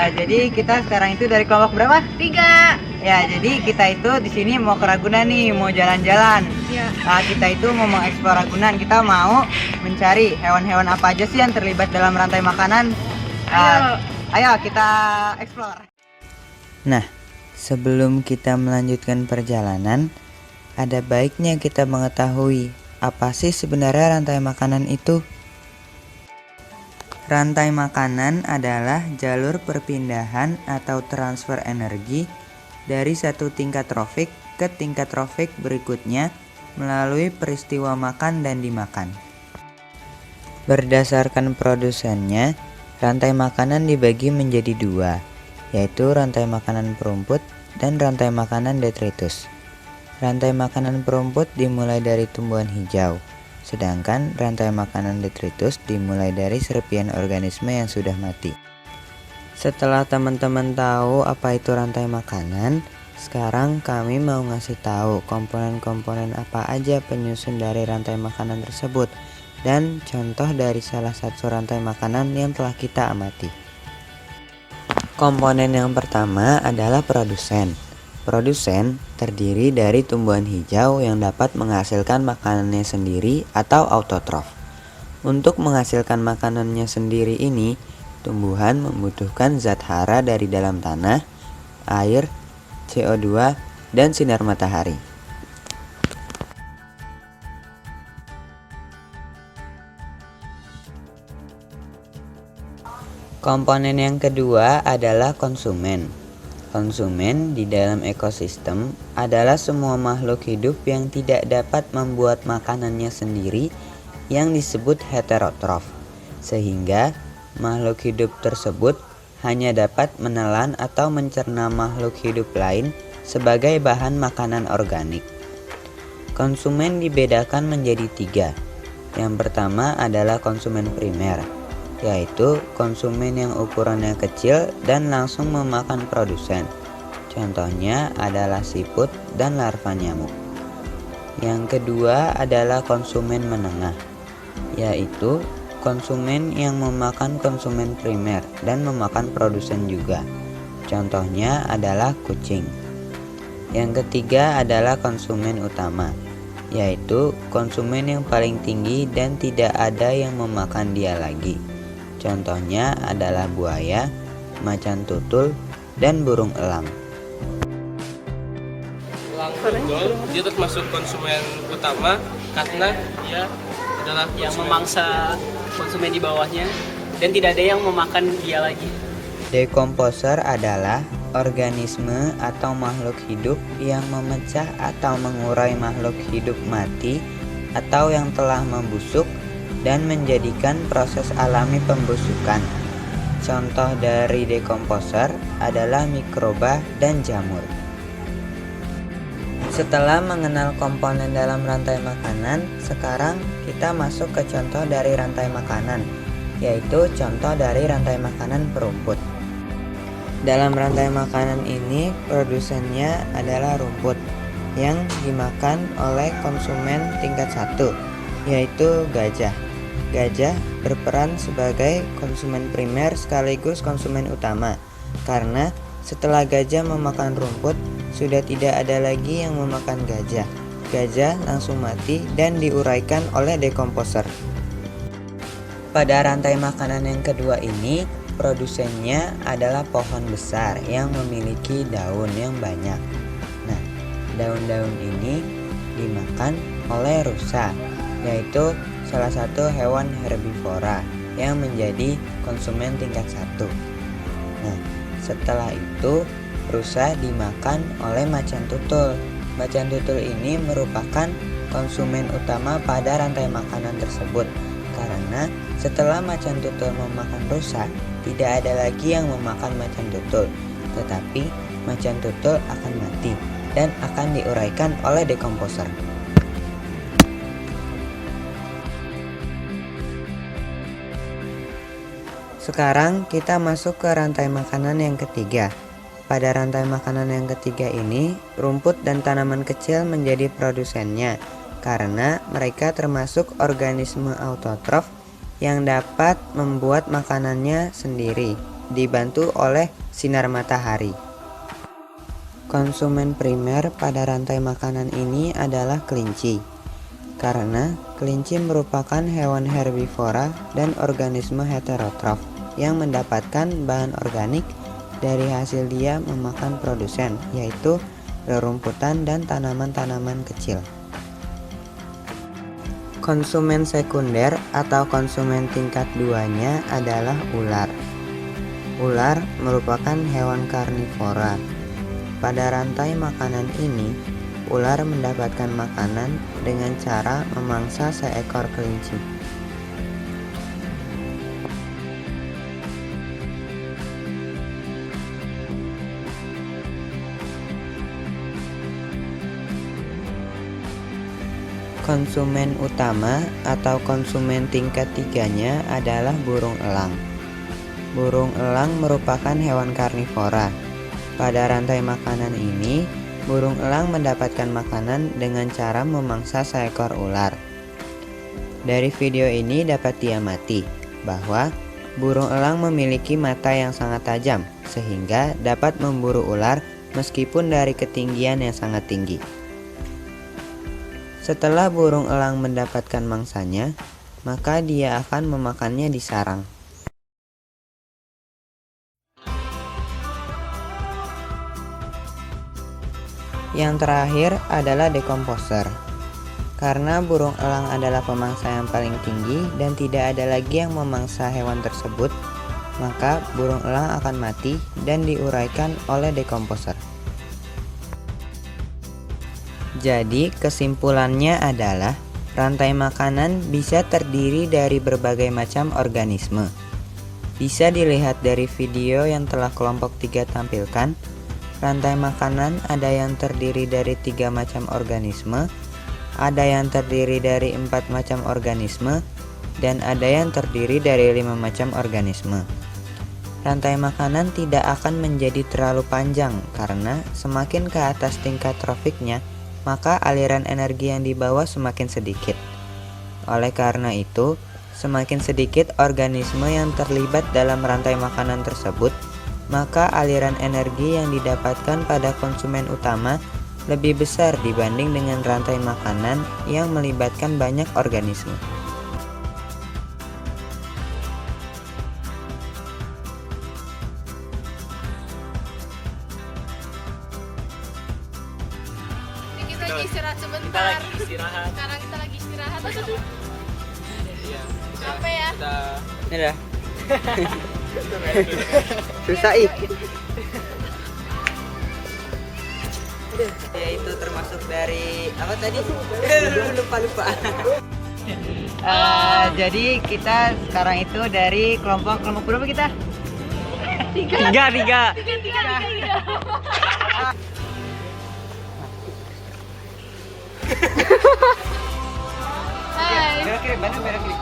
Ya, jadi kita sekarang itu dari kelompok berapa? 3. Ya, jadi kita itu di sini mau ke Ragunan nih, mau jalan-jalan. Ya. Nah, kita itu mau mengeksplor Ragunan. Kita mau mencari hewan-hewan apa aja sih yang terlibat dalam rantai makanan. Ayo kita eksplor. Nah, sebelum kita melanjutkan perjalanan, ada baiknya kita mengetahui apa sih sebenarnya rantai makanan itu. Rantai makanan adalah jalur perpindahan atau transfer energi dari satu tingkat trofik ke tingkat trofik berikutnya melalui peristiwa makan dan dimakan. Berdasarkan produsennya, rantai makanan dibagi menjadi dua, yaitu rantai makanan perumput dan rantai makanan detritus. Rantai makanan perumput dimulai dari tumbuhan hijau, sedangkan rantai makanan detritus dimulai dari serpian organisme yang sudah mati. Setelah teman-teman tahu apa itu rantai makanan, sekarang kami mau ngasih tahu komponen-komponen apa aja penyusun dari rantai makanan tersebut dan contoh dari salah satu rantai makanan yang telah kita amati. Komponen yang pertama adalah produsen. Produsen terdiri dari tumbuhan hijau yang dapat menghasilkan makanannya sendiri atau autotrof. Untuk menghasilkan makanannya sendiri ini, tumbuhan membutuhkan zat hara dari dalam tanah, air, CO2, dan sinar matahari. Komponen yang kedua adalah konsumen. Konsumen di dalam ekosistem adalah semua makhluk hidup yang tidak dapat membuat makanannya sendiri yang disebut heterotrof, sehingga makhluk hidup tersebut hanya dapat menelan atau mencerna makhluk hidup lain sebagai bahan makanan organik. Konsumen dibedakan menjadi 3. Yang pertama adalah konsumen primer, yaitu konsumen yang ukurannya kecil dan langsung memakan produsen. Contohnya adalah siput dan larva nyamuk. Yang kedua adalah konsumen menengah, yaitu konsumen yang memakan konsumen primer dan memakan produsen juga. Contohnya adalah kucing. Yang ketiga adalah konsumen utama, yaitu konsumen yang paling tinggi dan tidak ada yang memakan dia lagi. Contohnya adalah buaya, macan tutul, dan burung elang. Elang tunggal dia termasuk konsumen utama karena dia adalah yang memangsa konsumen di bawahnya dan tidak ada yang memakan dia lagi. Dekomposer adalah organisme atau makhluk hidup yang memecah atau mengurai makhluk hidup mati atau yang telah membusuk dan menjadikan proses alami pembusukan. Contoh dari dekomposer adalah mikroba dan jamur. Setelah mengenal komponen dalam rantai makanan, sekarang kita masuk ke contoh dari rantai makanan, yaitu contoh dari rantai makanan perumput. Dalam rantai makanan ini, produsennya adalah rumput yang dimakan oleh konsumen tingkat 1, yaitu gajah. Gajah berperan sebagai konsumen primer sekaligus konsumen utama, karena setelah gajah memakan rumput, sudah tidak ada lagi yang memakan gajah. Gajah langsung mati dan diuraikan oleh dekomposer. Pada rantai makanan yang kedua ini, produsennya adalah pohon besar yang memiliki daun yang banyak. Nah, daun-daun ini dimakan oleh rusa, yaitu salah satu hewan herbivora yang menjadi konsumen tingkat 1. Nah, setelah itu rusa dimakan oleh macan tutul. Macan tutul ini merupakan konsumen utama pada rantai makanan tersebut, karena setelah macan tutul memakan rusa, tidak ada lagi yang memakan macan tutul, tetapi macan tutul akan mati dan akan diuraikan oleh dekomposer. Sekarang kita masuk ke rantai makanan yang ketiga. Pada rantai makanan yang ketiga ini, rumput dan tanaman kecil menjadi produsennya, karena mereka termasuk organisme autotrof yang dapat membuat makanannya sendiri. dibantu oleh sinar matahari. Konsumen primer pada rantai makanan ini adalah kelinci, karena kelinci merupakan hewan herbivora dan organisme heterotrof yang mendapatkan bahan organik dari hasil dia memakan produsen, yaitu rerumputan dan tanaman-tanaman kecil. Konsumen sekunder atau konsumen tingkat 2-nya adalah ular. Ular merupakan hewan karnivora. Pada rantai makanan ini, ular mendapatkan makanan dengan cara memangsa seekor kelinci. Konsumen utama atau konsumen tingkat 3-nya adalah burung elang. Burung elang merupakan hewan karnivora. Pada rantai makanan ini, burung elang mendapatkan makanan dengan cara memangsa seekor ular. Dari video ini dapat diamati bahwa burung elang memiliki mata yang sangat tajam sehingga dapat memburu ular meskipun dari ketinggian yang sangat tinggi. Setelah burung elang mendapatkan mangsanya, maka dia akan memakannya di sarang. Yang terakhir adalah dekomposer. Karena burung elang adalah pemangsa yang paling tinggi dan tidak ada lagi yang memangsa hewan tersebut, maka burung elang akan mati dan diuraikan oleh dekomposer. Jadi kesimpulannya adalah rantai makanan bisa terdiri dari berbagai macam organisme. Bisa dilihat dari video yang telah kelompok 3 tampilkan. Rantai makanan ada yang terdiri dari 3 macam organisme, ada yang terdiri dari 4 macam organisme, dan ada yang terdiri dari 5 macam organisme. Rantai makanan tidak akan menjadi terlalu panjang karena semakin ke atas tingkat trofiknya, maka aliran energi yang dibawa semakin sedikit. Oleh karena itu, semakin sedikit organisme yang terlibat dalam rantai makanan tersebut, maka aliran energi yang didapatkan pada konsumen utama lebih besar dibanding dengan rantai makanan yang melibatkan banyak organisme. Kita lagi istirahat sebentar. Kita lagi istirahat. Sekarang kita lagi istirahat. Iya. Apa ya? Ini dah. Susah ih. Ya itu termasuk dari apa tadi? lupa. Jadi kita sekarang itu dari kelompok berapa kita? Tiga. Hai. Belok kiri, mana belok kiri?